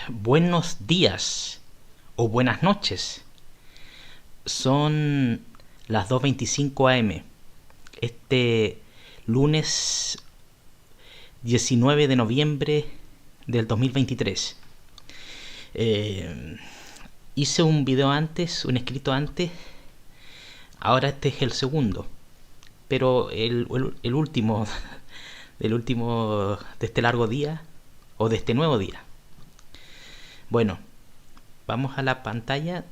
Buenos días o buenas noches. Son las 2:25 am. Este lunes 19 de noviembre del 2023. Hice un video antes, un escrito antes. Ahora este es el segundo. Pero el último, el último de este largo día o de este nuevo día. Bueno, vamos a la pantalla.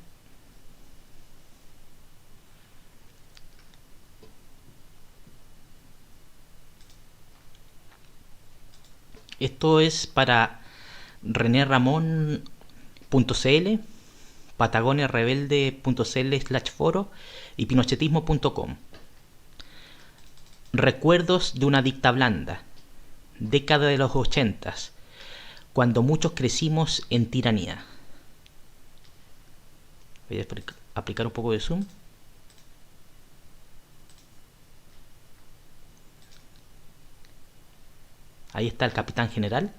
Esto es para reneramon.cl, patagoniarebelde.cl/foro y pinochetismo.com. Recuerdos de una dicta blanda, década de los 80, cuando muchos crecimos en tiranía. Voy a aplicar un poco de zoom. Ahí está el capitán general.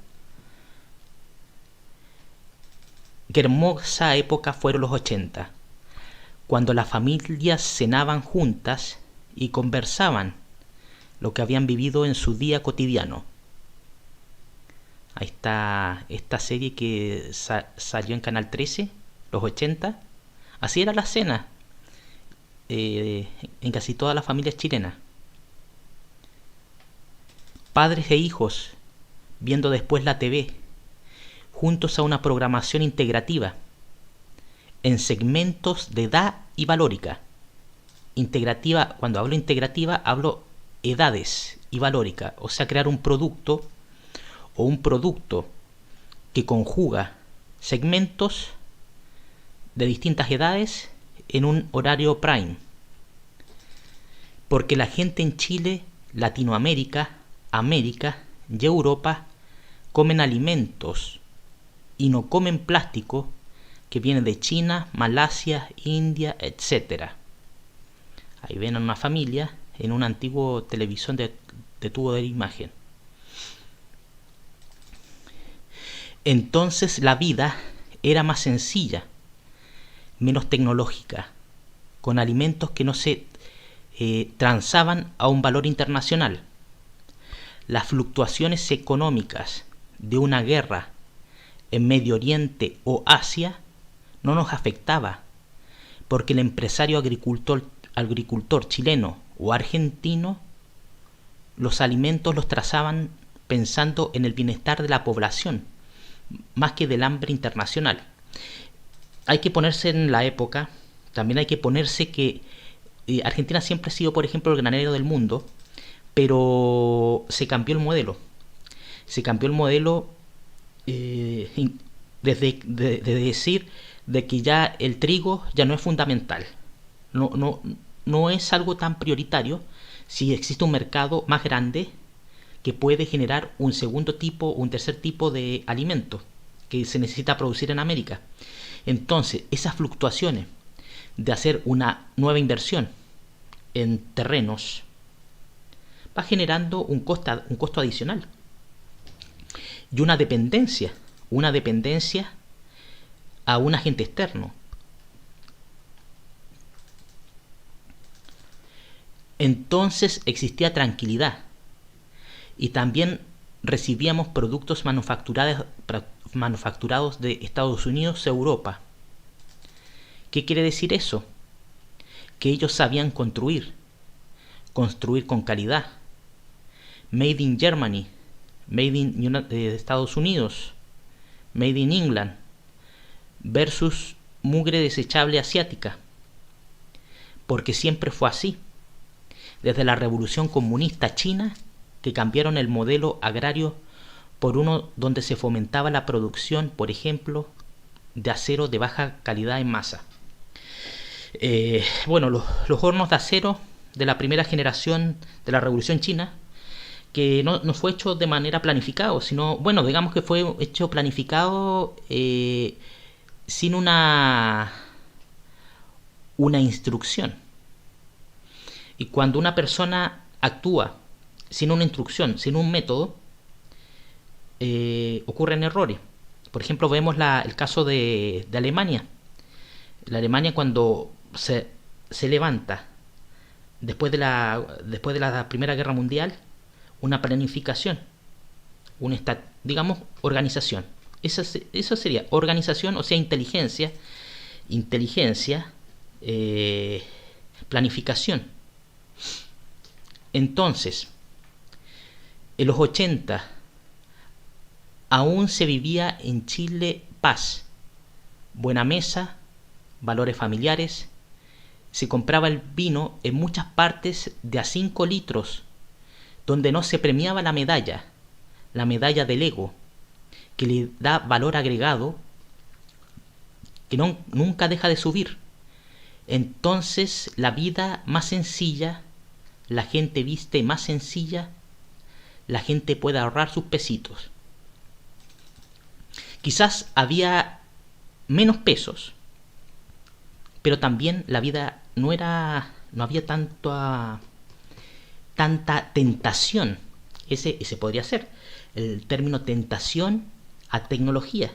Qué hermosa época fueron los 80, cuando las familias cenaban juntas y conversaban lo que habían vivido en su día cotidiano. Ahí está esta serie que salió en Canal 13, los 80. Así era la cena en casi todas las familias chilenas. Padres e hijos viendo después la TV, juntos a una programación integrativa, en segmentos de edad y valórica. Integrativa, cuando hablo integrativa, hablo edades y valórica, o sea, crear un producto que conjuga segmentos de distintas edades en un horario prime. Porque la gente en Chile, Latinoamérica, América y Europa comen alimentos y no comen plástico que viene de China, Malasia, India, etc. Ahí ven a una familia en un antiguo televisor de tubo de imagen. Entonces la vida era más sencilla, menos tecnológica, con alimentos que no se transaban a un valor internacional. Las fluctuaciones económicas de una guerra en Medio Oriente o Asia no nos afectaba, porque el empresario agricultor chileno o argentino los alimentos los trazaban pensando en el bienestar de la población, más que del hambre internacional. Hay que ponerse en la época, también hay que ponerse que Argentina siempre ha sido, por ejemplo, el granero del mundo, pero se cambió el modelo. Se cambió el modelo desde decir de que ya el trigo ya no es fundamental. No es algo tan prioritario si existe un mercado más grande que puede generar un segundo tipo, un tercer tipo de alimento que se necesita producir en América. Entonces, esas fluctuaciones de hacer una nueva inversión en terrenos va generando un costo adicional y una dependencia a un agente externo. Entonces existía tranquilidad y también recibíamos productos manufacturados de Estados Unidos a Europa. ¿Qué quiere decir eso? Que ellos sabían construir con calidad. Made in Germany, Made in Estados Unidos, Made in England, versus mugre desechable asiática. Porque siempre fue así. Desde la Revolución Comunista China, que cambiaron el modelo agrario por uno donde se fomentaba la producción, por ejemplo, de acero de baja calidad en masa. Los hornos de acero de la primera generación de la Revolución China, que no fue hecho de manera planificada, sino, digamos que fue hecho planificado sin una instrucción. Y cuando una persona actúa sin una instrucción, sin un método, ocurren errores. Por ejemplo, vemos el caso de Alemania. La Alemania cuando se levanta después de la Primera Guerra Mundial, una planificación, digamos, organización. Eso sería organización, o sea, inteligencia, planificación. Entonces, en los 80 aún se vivía en Chile paz, buena mesa, valores familiares. Se compraba el vino en muchas partes de a 5 litros, donde no se premiaba la medalla del ego, que le da valor agregado, que nunca deja de subir. Entonces la vida más sencilla, la gente viste más sencilla, la gente puede ahorrar sus pesitos. Quizás había menos pesos, pero también la vida no había tanta tentación. Ese podría ser el término tentación a tecnología,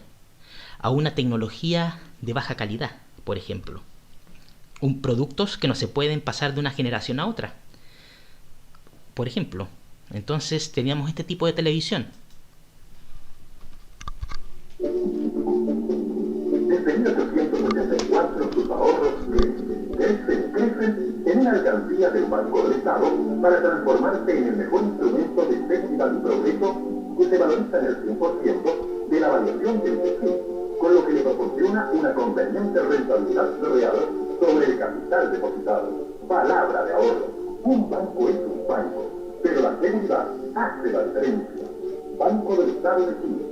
a una tecnología de baja calidad, por ejemplo. Productos que no se pueden pasar de una generación a otra, por ejemplo. Entonces teníamos este tipo de televisión. Desde 1884 sus ahorros crecen en una alcancía del Banco del Estado para transformarse en el mejor instrumento de festival y progreso que se valoriza en el 100% de la variación del PIB, con lo que le proporciona una conveniente rentabilidad real sobre el capital depositado. Palabra de ahorro. Un banco es un banco, pero la seguridad hace la diferencia. Banco del Estado de Chile.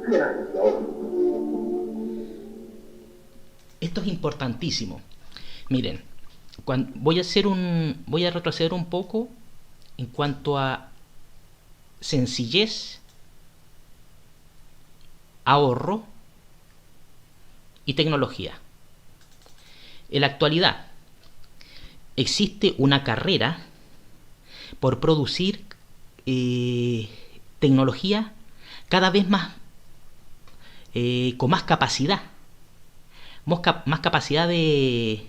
100 años de ahorro. Esto es importantísimo. Miren, voy a retroceder un poco en cuanto a sencillez, ahorro y tecnología. En la actualidad existe una carrera por producir tecnología cada vez más con más capacidad. Más capacidad de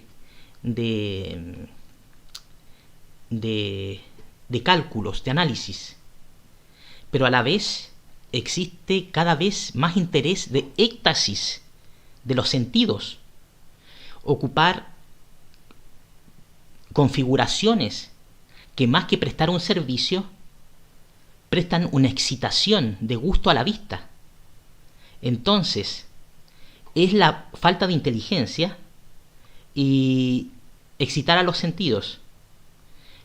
cálculos, de análisis. Pero a la vez existe cada vez más interés de éxtasis de los sentidos. Ocupar configuraciones que más que prestar un servicio, prestan una excitación de gusto a la vista. Entonces, es la falta de inteligencia y excitar a los sentidos.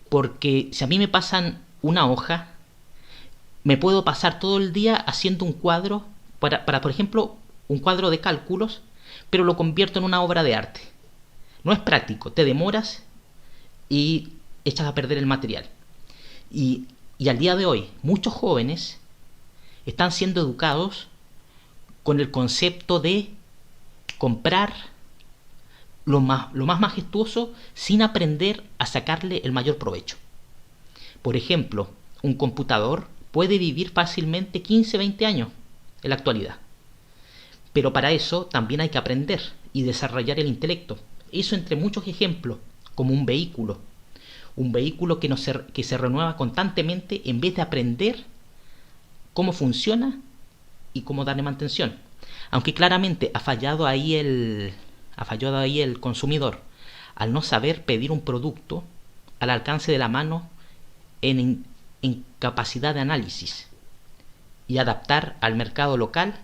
Porque si a mí me pasan una hoja, me puedo pasar todo el día haciendo un cuadro, para por ejemplo, un cuadro de cálculos, pero lo convierto en una obra de arte. No es práctico, te demoras y echas a perder el material. Y al día de hoy, muchos jóvenes están siendo educados con el concepto de comprar lo más majestuoso sin aprender a sacarle el mayor provecho. Por ejemplo, un computador puede vivir fácilmente 15-20 años en la actualidad. Pero para eso también hay que aprender y desarrollar el intelecto. Eso entre muchos ejemplos, como un vehículo. Un vehículo que se renueva constantemente en vez de aprender cómo funciona y cómo darle mantención. Aunque claramente ha fallado ahí el consumidor al no saber pedir un producto al alcance de la mano en capacidad de análisis y adaptar al mercado local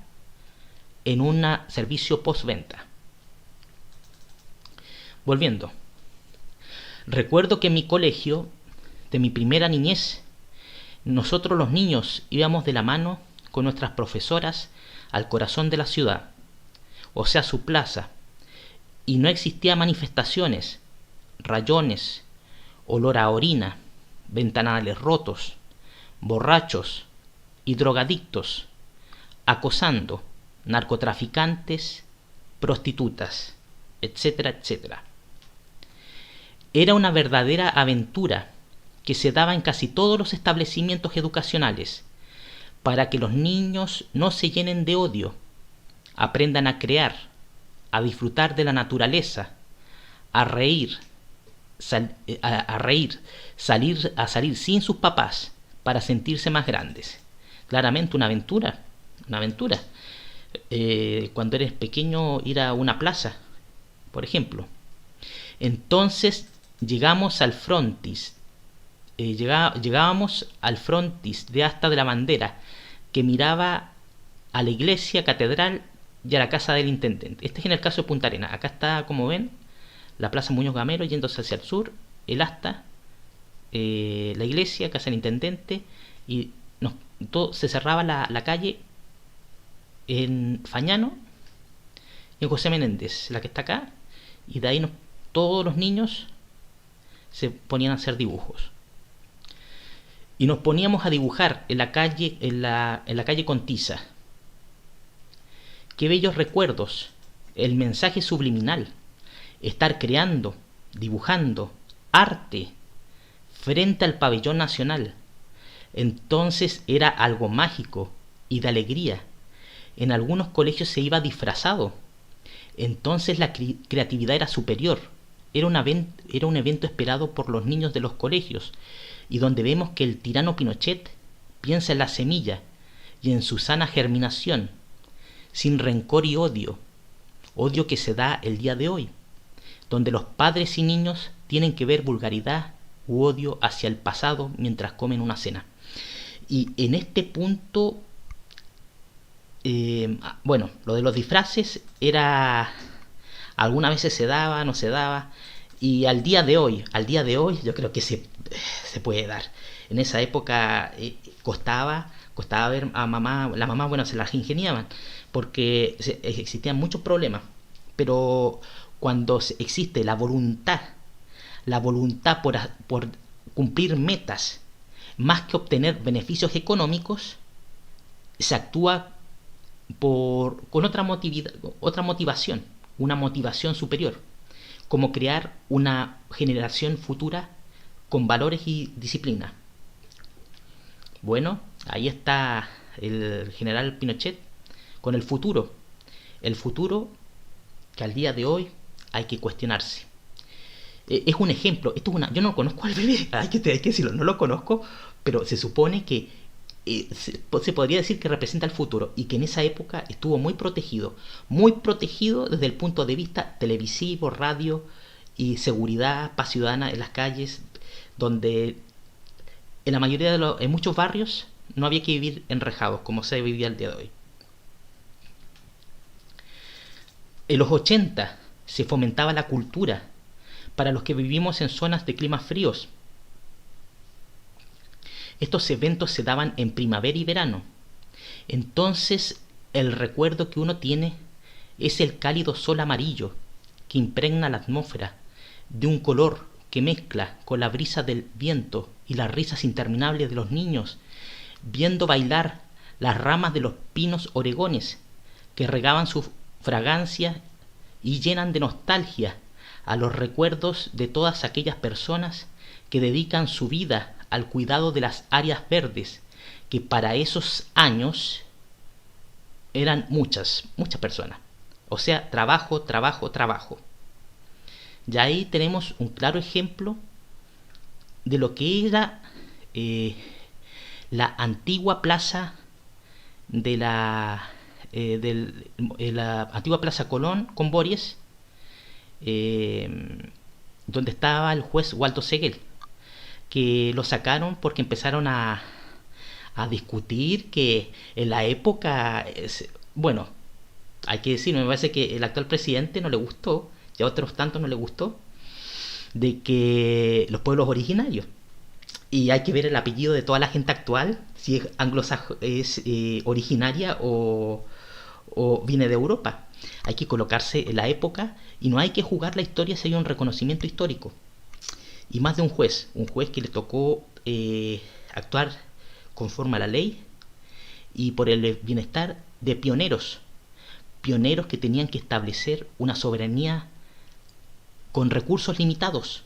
en un servicio postventa. Volviendo, recuerdo que en mi colegio, de mi primera niñez, nosotros los niños íbamos de la mano con nuestras profesoras al corazón de la ciudad, o sea, su plaza, y no existían manifestaciones, rayones, olor a orina, ventanales rotos, borrachos y drogadictos acosando, narcotraficantes, prostitutas, etcétera, etcétera. Era una verdadera aventura que se daba en casi todos los establecimientos educacionales para que los niños no se llenen de odio, aprendan a crear, a disfrutar de la naturaleza, a reír, a salir sin sus papás para sentirse más grandes. Claramente una aventura, una aventura. Cuando eres pequeño, ir a una plaza, por ejemplo. Entonces llegamos al frontis, llegábamos al frontis de asta de la bandera, que miraba a la iglesia, catedral y a la casa del intendente. Este es en el caso de Punta Arenas. Acá está, como ven, la Plaza Muñoz Gamero yéndose hacia el sur, el asta, la iglesia, casa del intendente, y todo, se cerraba la calle en Fañano y en José Menéndez, la que está acá, y de ahí todos los niños se ponían a hacer dibujos. Y nos poníamos a dibujar en la calle, en la calle Contiza. Qué bellos recuerdos, el mensaje subliminal, estar creando, dibujando, arte, frente al pabellón nacional. Entonces era algo mágico y de alegría. En algunos colegios se iba disfrazado. Entonces la creatividad era superior. Era un evento esperado por los niños de los colegios, y donde vemos que el tirano Pinochet piensa en la semilla y en su sana germinación, sin rencor y odio que se da el día de hoy, donde los padres y niños tienen que ver vulgaridad u odio hacia el pasado mientras comen una cena. Y en este punto, bueno, lo de los disfraces era, algunas veces se daba, no se daba, y al día de hoy yo creo que se puede dar. En esa época costaba ver a mamá, la mamá, bueno, se las ingeniaban, porque existían muchos problemas, pero cuando existe la voluntad por cumplir metas, más que obtener beneficios económicos, se actúa con otra motivación, una motivación superior, como crear una generación futura con valores y disciplina. Bueno, ahí está el general Pinochet con el futuro que al día de hoy hay que cuestionarse. Es un ejemplo, yo no conozco al bebé, hay que decirlo, no lo conozco, pero se supone que se podría decir que representa el futuro, y que en esa época estuvo muy protegido desde el punto de vista televisivo, radio y seguridad, paz ciudadana en las calles, donde en la mayoría en muchos barrios no había que vivir enrejados como se vivía el día de hoy. En los 80 se fomentaba la cultura para los que vivimos en zonas de climas fríos. Estos eventos se daban en primavera y verano. Entonces el recuerdo que uno tiene es el cálido sol amarillo que impregna la atmósfera, de un color que mezcla con la brisa del viento y las risas interminables de los niños, viendo bailar las ramas de los pinos oregones que regaban su fragancia y llenan de nostalgia a los recuerdos de todas aquellas personas que dedican su vida al cuidado de las áreas verdes, que para esos años eran muchas personas. O sea, trabajo. Y ahí tenemos un claro ejemplo de lo que era la antigua plaza de la antigua Plaza Colón con Bories, donde estaba el juez Waldo Seguel, que lo sacaron porque empezaron a discutir que en la época, bueno, hay que decir, me parece que el actual presidente no le gustó, y a otros tantos no le gustó, de que los pueblos originarios, y hay que ver el apellido de toda la gente actual, si es es originaria o viene de Europa. Hay que colocarse en la época y no hay que jugar la historia si hay un reconocimiento histórico. Y más de un juez que le tocó actuar conforme a la ley y por el bienestar de pioneros que tenían que establecer una soberanía con recursos limitados,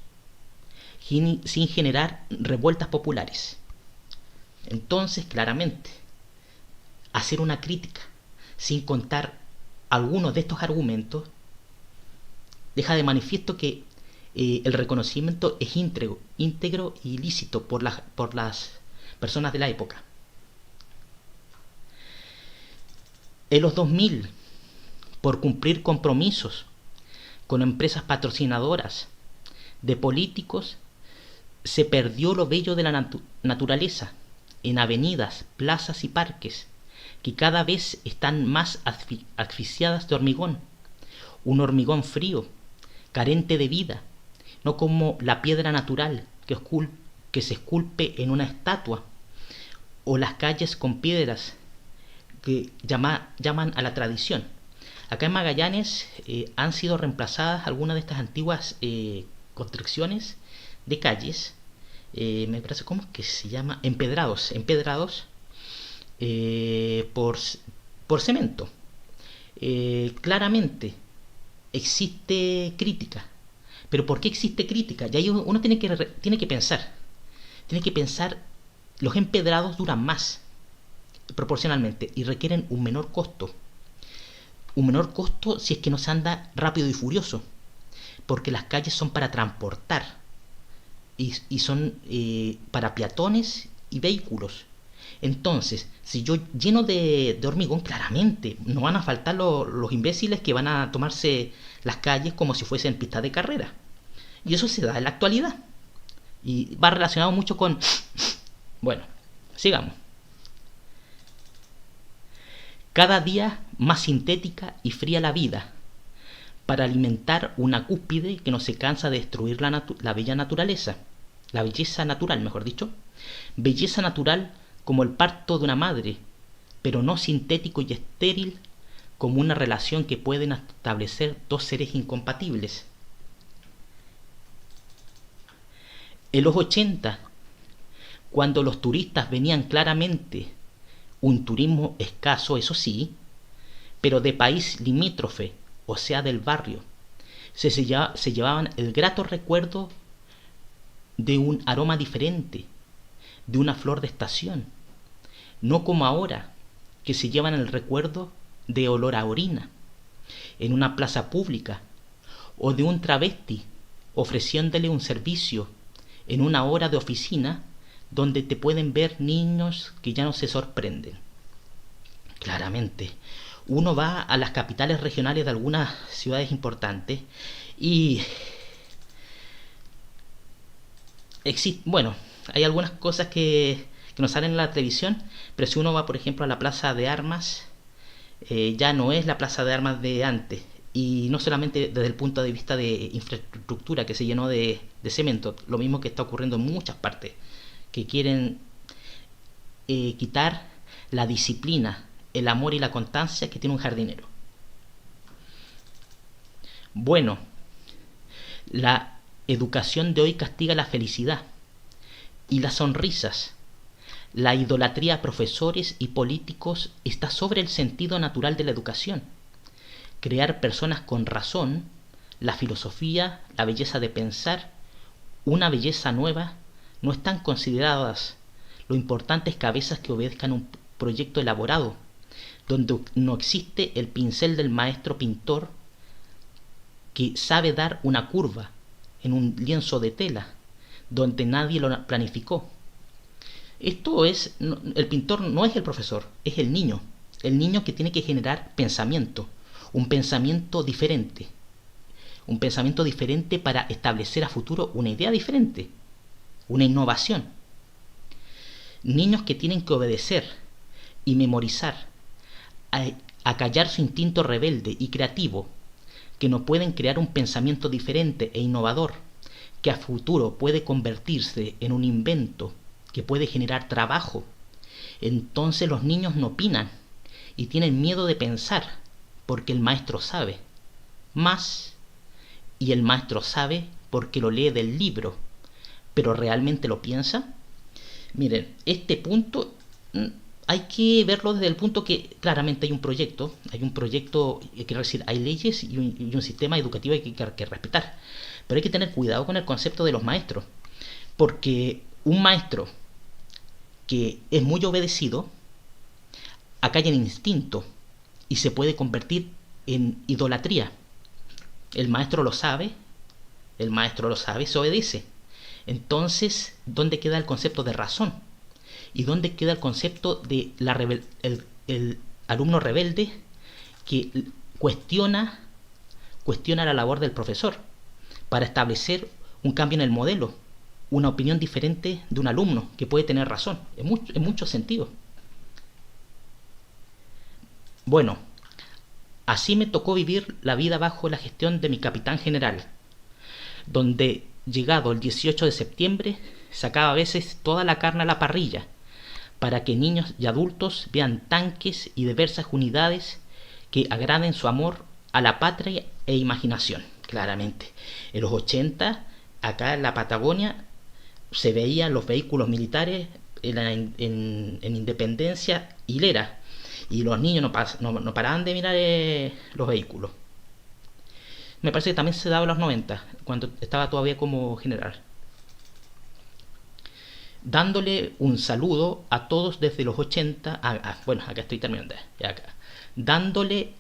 sin generar revueltas populares. Entonces, claramente, hacer una crítica sin contar algunos de estos argumentos, deja de manifiesto que el reconocimiento es íntegro y lícito por las personas de la época. En los 2000, por cumplir compromisos con empresas patrocinadoras de políticos, se perdió lo bello de la naturaleza en avenidas, plazas y parques, que cada vez están más asfixiadas de hormigón, un hormigón frío, carente de vida, no como la piedra natural que se esculpe en una estatua, o las calles con piedras que llaman a la tradición. Acá en Magallanes han sido reemplazadas algunas de estas antiguas construcciones de calles, me parece, ¿cómo es que se llama? Empedrados por cemento. Claramente existe crítica. ¿Pero por qué existe crítica? Y ahí uno tiene que pensar. Los empedrados duran más proporcionalmente y requieren un menor costo. Un menor costo si es que no se anda rápido y furioso, porque las calles son para transportar y son para peatones y vehículos. Entonces, si yo lleno de hormigón, claramente no van a faltar los imbéciles que van a tomarse las calles como si fuesen pistas de carrera. Y eso se da en la actualidad. Y va relacionado mucho con... Bueno, sigamos. Cada día más sintética y fría la vida, para alimentar una cúspide que no se cansa de destruir la bella naturaleza. La belleza natural, mejor dicho. Belleza natural como el parto de una madre, pero no sintético y estéril como una relación que pueden establecer dos seres incompatibles. En los 80, cuando los turistas venían claramente, un turismo escaso, eso sí, pero de país limítrofe, o sea del barrio, se llevaban el grato recuerdo de un aroma diferente, de una flor de estación, no como ahora, que se llevan el recuerdo de olor a orina en una plaza pública, o de un travesti ofreciéndole un servicio en una hora de oficina donde te pueden ver niños que ya no se sorprenden. Claramente, uno va a las capitales regionales de algunas ciudades importantes y hay algunas cosas que no salen en la televisión, pero si uno va, por ejemplo, a la plaza de armas, ya no es la plaza de armas de antes. Y no solamente desde el punto de vista de infraestructura, que se llenó de cemento, lo mismo que está ocurriendo en muchas partes, que quieren quitar la disciplina, el amor y la constancia que tiene un jardinero. Bueno, la educación de hoy castiga la felicidad y las sonrisas. La idolatría a profesores y políticos está sobre el sentido natural de la educación. Crear personas con razón, la filosofía, la belleza de pensar, una belleza nueva, no están consideradas. Lo importante es cabezas que obedezcan un proyecto elaborado, donde no existe el pincel del maestro pintor que sabe dar una curva en un lienzo de tela, donde nadie lo planificó. El pintor no es el profesor, es el niño que tiene que generar pensamiento, un pensamiento diferente para establecer a futuro una idea diferente, una innovación. Niños que tienen que obedecer y memorizar, acallar su instinto rebelde y creativo, que no pueden crear un pensamiento diferente e innovador, que a futuro puede convertirse en un invento que puede generar trabajo. Entonces los niños no opinan y tienen miedo de pensar, porque el maestro sabe más, y el maestro sabe porque lo lee del libro, pero ¿realmente lo piensa? Miren, este punto hay que verlo desde el punto que claramente hay un proyecto, quiero decir, hay leyes y un sistema educativo que hay que respetar, pero hay que tener cuidado con el concepto de los maestros, porque un maestro que es muy obedecido acalla el instinto y se puede convertir en idolatría. El maestro lo sabe, se obedece. Entonces, ¿dónde queda el concepto de razón? ¿Y dónde queda el concepto de el alumno rebelde que cuestiona la labor del profesor para establecer un cambio en el modelo, una opinión diferente de un alumno que puede tener razón en muchos sentidos? Bueno, así me tocó vivir la vida bajo la gestión de mi capitán general, donde, llegado el 18 de septiembre, sacaba a veces toda la carne a la parrilla para que niños y adultos vean tanques y diversas unidades que agraden su amor a la patria e imaginación. Claramente, en los 80, acá en la Patagonia, se veían los vehículos militares en Independencia hilera, y los niños no paraban de mirar los vehículos. Me parece que también se daba en los 90, cuando estaba todavía como general. Dándole un saludo a todos desde los 80. Bueno, acá estoy terminando. Dándole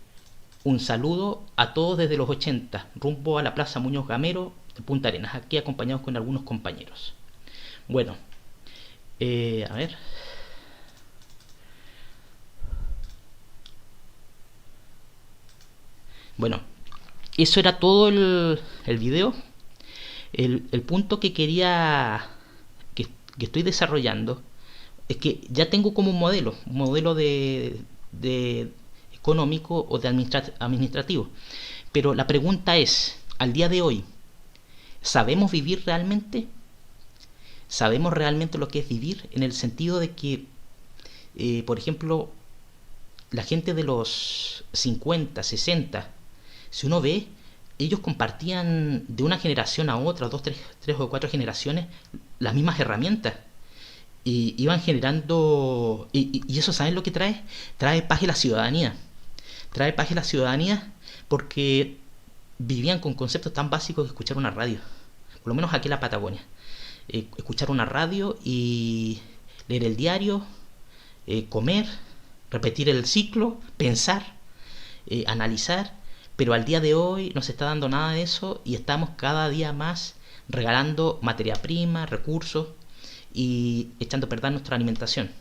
un saludo a todos desde los 80, rumbo a la Plaza Muñoz Gamero de Punta Arenas, aquí acompañados con algunos compañeros. Bueno, a ver. Bueno, eso era todo el video. El punto que quería, que estoy desarrollando, es que ya tengo como un modelo de económico o de administrativo. Pero la pregunta es, al día de hoy, ¿sabemos vivir realmente? ¿Sabemos realmente lo que es vivir? En el sentido de que, por ejemplo, la gente de los 50, 60, si uno ve, ellos compartían de una generación a otra, dos, tres o cuatro generaciones, las mismas herramientas. Y iban generando... Y eso, ¿saben lo que trae? Trae paz a la ciudadanía. Trae paz a la ciudadanía porque vivían con conceptos tan básicos de escuchar una radio. Por lo menos aquí en la Patagonia. Escuchar una radio y leer el diario, comer, repetir el ciclo, pensar, analizar. Pero al día de hoy no se está dando nada de eso y estamos cada día más regalando materia prima, recursos y echando a perder nuestra alimentación.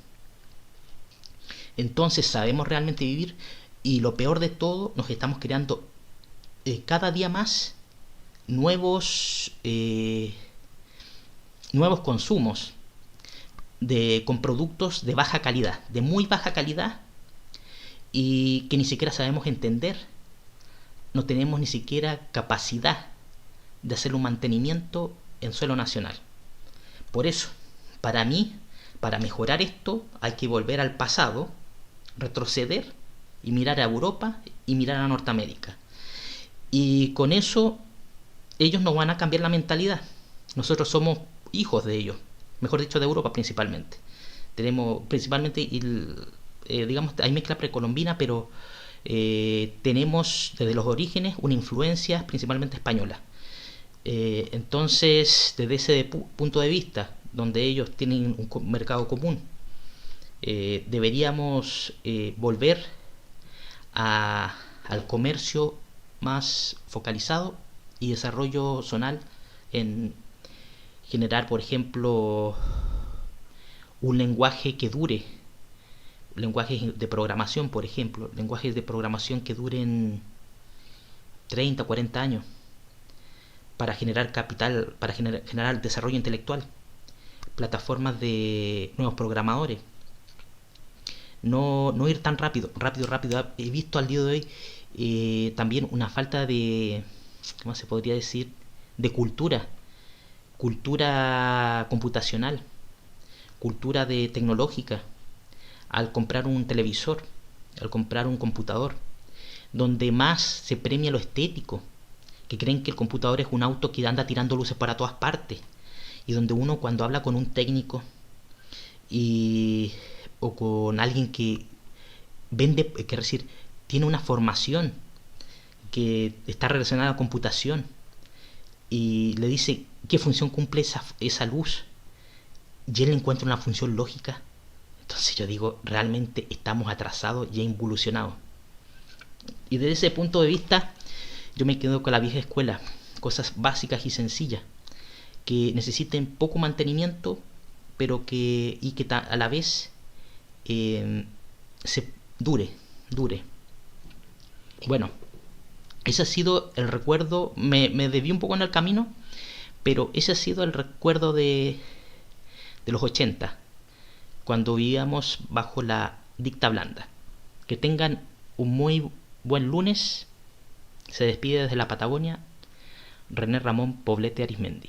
Entonces, ¿sabemos realmente vivir? Y lo peor de todo, nos estamos creando cada día más nuevos consumos con productos de baja calidad, de muy baja calidad, y que ni siquiera sabemos entender. No tenemos ni siquiera capacidad de hacer un mantenimiento en suelo nacional. Por eso, para mí, para mejorar esto, hay que volver al pasado, retroceder y mirar a Europa y mirar a Norteamérica. Y con eso, ellos nos van a cambiar la mentalidad. Nosotros somos hijos de ellos, mejor dicho, de Europa principalmente. Tenemos principalmente, digamos, hay mezcla precolombina, pero tenemos desde los orígenes una influencia principalmente española. Entonces, desde ese punto de vista, donde ellos tienen un mercado común, deberíamos volver al comercio más focalizado y desarrollo zonal, en generar, por ejemplo, un lenguaje que dure, lenguajes de programación, por ejemplo, lenguajes de programación que duren 30, 40 años, para generar capital, para generar desarrollo intelectual, plataformas de nuevos programadores. No ir tan rápido. He visto al día de hoy también una falta de, ¿cómo se podría decir?, de cultura computacional, cultura de tecnológica, al comprar un televisor, al comprar un computador, donde más se premia lo estético, que creen que el computador es un auto que anda tirando luces para todas partes, y donde uno, cuando habla con un técnico o con alguien que vende, que decir, tiene una formación que está relacionada a la computación, y le dice qué función cumple esa luz, y él encuentra una función lógica. Entonces yo digo, realmente estamos atrasados y involucionados. Y desde ese punto de vista, yo me quedo con la vieja escuela, cosas básicas y sencillas, que necesiten poco mantenimiento, pero que a la vez se dure. Bueno, ese ha sido el recuerdo. Me desvié un poco en el camino, pero ese ha sido el recuerdo de los 80, cuando vivíamos bajo la dicta blanda. Que tengan un muy buen lunes. Se despide desde la Patagonia René Ramón Poblete Arismendi.